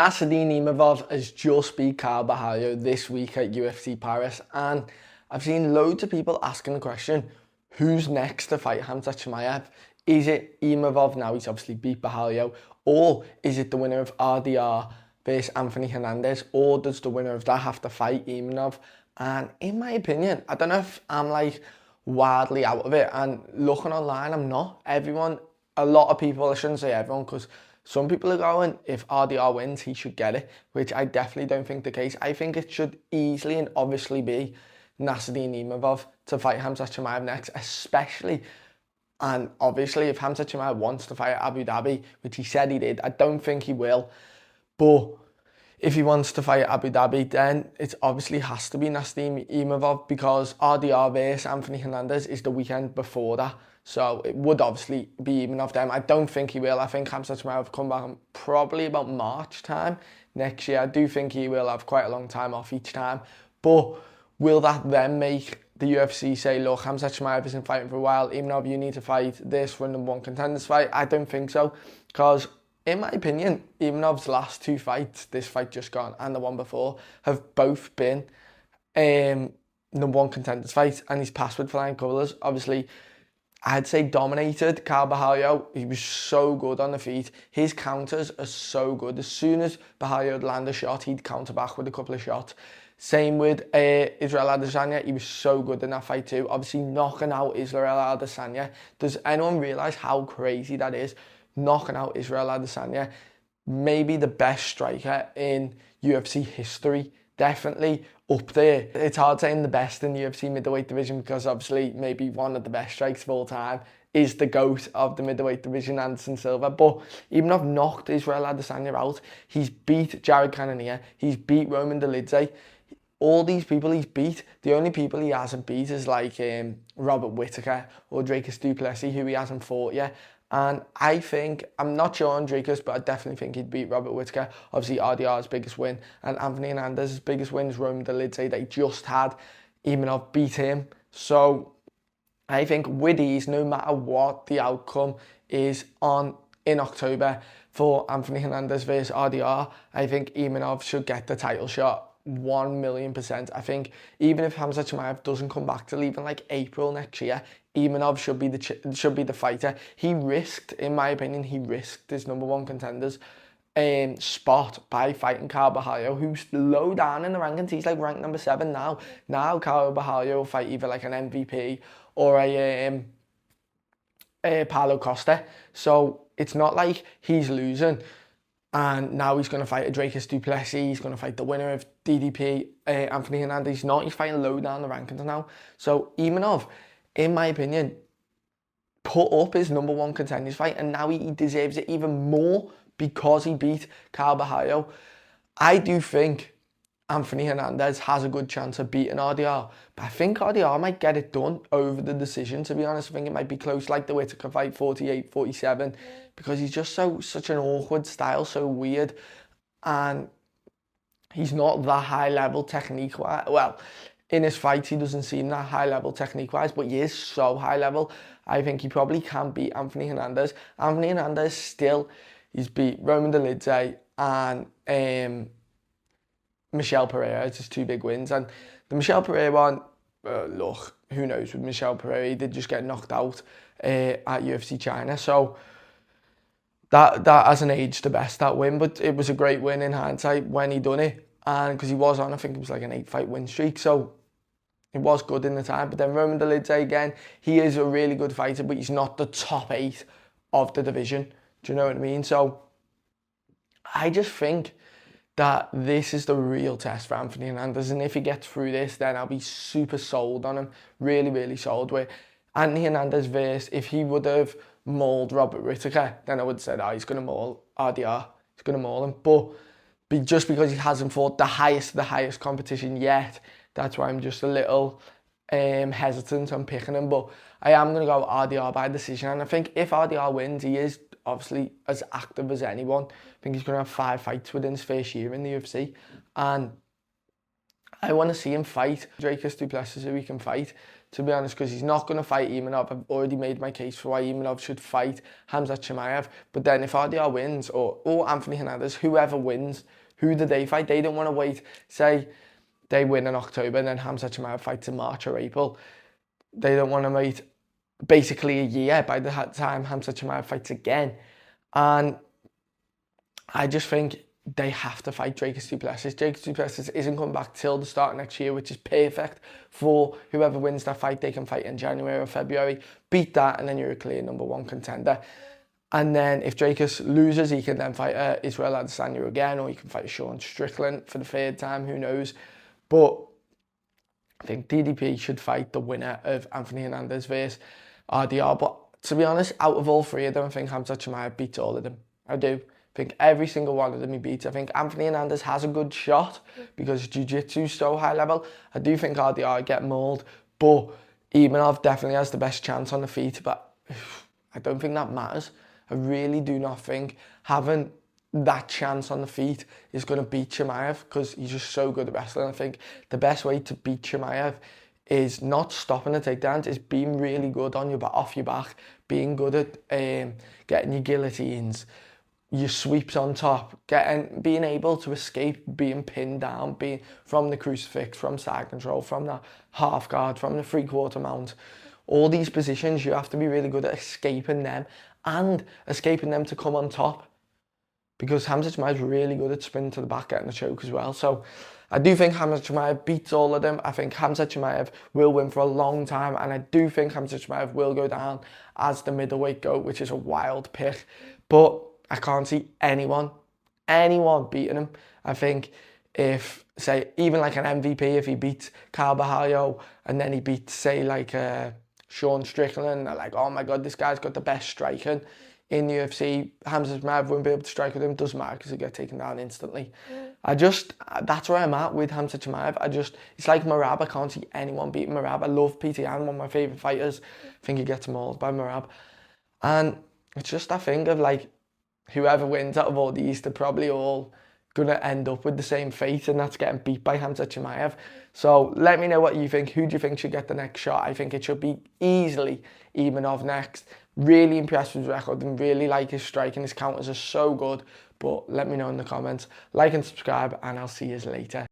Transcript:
Asadin Imavov has just beat Carl Bahayo this week at UFC Paris, and I've seen loads of people asking the question, who's next to fight Khamzat Chimaev? Is it Imavov now he's obviously beat Bahayo, or is it the winner of RDR versus Anthony Hernandez, or does the winner of that have to fight Imanov? And in my opinion, I don't know if I'm like wildly out of it, and looking online, I'm not. A lot of people, I shouldn't say everyone, because some people are going, if RDR wins, he should get it, which I definitely don't think the case. I think it should easily and obviously be Nasruddin Imavov to fight Khamzat Chimaev next, especially, and obviously, if Khamzat Chimaev wants to fight Abu Dhabi, which he said he did, I don't think he will, but if he wants to fight Abu Dhabi, then it obviously has to be Nasruddin Imavov, because RDR versus Anthony Hernandez is the weekend before that. So it would obviously be even of them. I don't think he will. I think Khamzat Chimaev will come back probably about March time next year. I do think he will have quite a long time off each time. But will that then make the UFC say, look, Khamzat Chimaev isn't fighting for a while, even though you need to fight this for a #1 contenders fight? I don't think so. Because in my opinion, Imanov's last two fights, this fight just gone and the one before, have both been #1 contenders fights, and he's passed with flying colours. Obviously, I'd say dominated Carl Bahayo. He was so good on the feet. His counters are so good. As soon as Bahayo would land a shot, he'd counter back with a couple of shots. Same with Israel Adesanya. He was so good in that fight too. Obviously, knocking out Israel Adesanya. Does anyone realise how crazy that is? Knocking out Israel Adesanya. Maybe the best striker in UFC history. Definitely up there. It's hard saying the best in the UFC middleweight division, because obviously maybe one of the best strikes of all time is the GOAT of the middleweight division, Anderson Silva. But even though I've knocked Israel Adesanya out, he's beat Jared Cannonier, he's beat Roman Dolidze. All these people he's beat. The only people he hasn't beat is like Robert Whittaker or Dricus du Plessis, who he hasn't fought yet. And I think, I'm not sure on Dricus, but I definitely think he'd beat Robert Whittaker. Obviously, RDR's biggest win, and Anthony Hernandez's biggest win is Roman Dolidze. They just had Imanov beat him. So I think with these, no matter what the outcome is in October for Anthony Hernandez versus RDR, I think Imanov should get the title shot 1,000,000%. I think even if Khamzat Chimaev doesn't come back till even like April next year, Imanov should be the fighter. He risked, in my opinion, his #1 contenders spot by fighting Carl Bahayo, who's low down in the rankings. He's like ranked #7 now. Now Carl Bahayo will fight either like an MVP or a Paulo Costa. So it's not like he's losing. And now he's going to fight a Dricus du Plessis. He's going to fight the winner of DDP, Anthony Hernandez. He's fighting low down the rankings now. So Imanov, in my opinion, put up his #1 contenders fight, and now he deserves it even more because he beat Carl Bahayo. I do think Anthony Hernandez has a good chance of beating RDR, but I think RDR might get it done over the decision, to be honest. I think it might be close, like the Whittaker fight, 48-47, because he's just such an awkward style, so weird, and he's not that high level technique wise. Well, in his fights he doesn't seem that high level technique wise, but he is so high level. I think he probably can beat Anthony Hernandez. Anthony Hernandez still, he's beat Roman Dolidze and Michel Pereira. It's his two big wins, and the Michel Pereira one, look, who knows with Michel Pereira, he did just get knocked out at UFC China, so that hasn't aged the best, that win, but it was a great win in hindsight when he done it, and because he was on, I think it was like an 8-fight win streak, so it was good in the time. But then Roman Dolidze, again, he is a really good fighter, but he's not the top 8 of the division, do you know what I mean? So I just think that this is the real test for Anthony Hernandez, and if he gets through this, then I'll be super sold on him, really, really sold. Where Anthony Hernandez versus, if he would have mauled Robert Whittaker, then I would have said, he's going to maul RDR, he's going to maul him, but just because he hasn't fought the highest of the highest competition yet, that's why I'm just a little hesitant on picking him. But I am going to go RDR by decision, and I think if RDR wins, he is obviously as active as anyone. I think he's going to have 5 fights within his first year in the UFC, and I want to see him fight Dricus du Plessis, who he can fight. to be honest, because he's not going to fight Imanov. I've already made my case for why Imanov should fight Khamzat Chimaev. But then if RDR wins, or Anthony Hernandez, whoever wins, who do they fight? They don't want to wait, say they win in October and then Khamzat Chimaev fights in March or April. They don't want to wait basically a year by the time Khamzat Chimaev fights again. And I just think they have to fight Dricus du Plessis. Dricus du Plessis isn't coming back till the start of next year, which is perfect for whoever wins that fight. They can fight in January or February, beat that, and then you're a clear #1 contender. And then if Dricus loses, he can then fight Israel Adesanya again, or he can fight Sean Strickland for the third time, who knows. But I think DDP should fight the winner of Anthony Hernandez versus RDR. But to be honest, out of all three of them, I think Khamzat Chimaev beats all of them. I do. I think every single one of them he beats. I think Anthony Hernandez has a good shot because jiu-jitsu is so high level. I do think RDR get mauled, but Imanov definitely has the best chance on the feet. But I don't think that matters. I really do not think having that chance on the feet is going to beat Chimaev because he's just so good at wrestling. I think the best way to beat Chimaev is not stopping the takedowns, is being really good on your off your back, being good at getting your guillotines, your sweeps on top, being able to escape being pinned down, being from the crucifix, from side control, from the half guard, from the 3/4 mount. All these positions, you have to be really good at escaping them and escaping them to come on top. Because Khamzat Chimaev is really good at spinning to the back, getting the choke as well. So I do think Khamzat Chimaev beats all of them. I think Khamzat Chimaev will win for a long time. And I do think Khamzat Chimaev will go down as the middleweight GOAT, which is a wild pick. But I can't see anyone beating him. I think if, say, even like an MVP, if he beats Carl Bahallo and then he beats, say, like Sean Strickland, they're like, oh my God, this guy's got the best striking in the UFC. Khamzat Chimaev won't be able to strike with him. Doesn't matter because he'll get taken down instantly. That's where I'm at with Khamzat Chimaev. It's like Merab. I can't see anyone beating Merab. I love PTN, one of my favourite fighters. I think he gets mauled by Merab. And it's just that thing of like, whoever wins out of all these, they're probably all going to end up with the same fate, and that's getting beat by Khamzat Chimaev. So let me know what you think. Who do you think should get the next shot? I think it should be easily Imanov next. Really impressed with his record and really like his striking. His counters are so good. But let me know in the comments. Like and subscribe, and I'll see you later.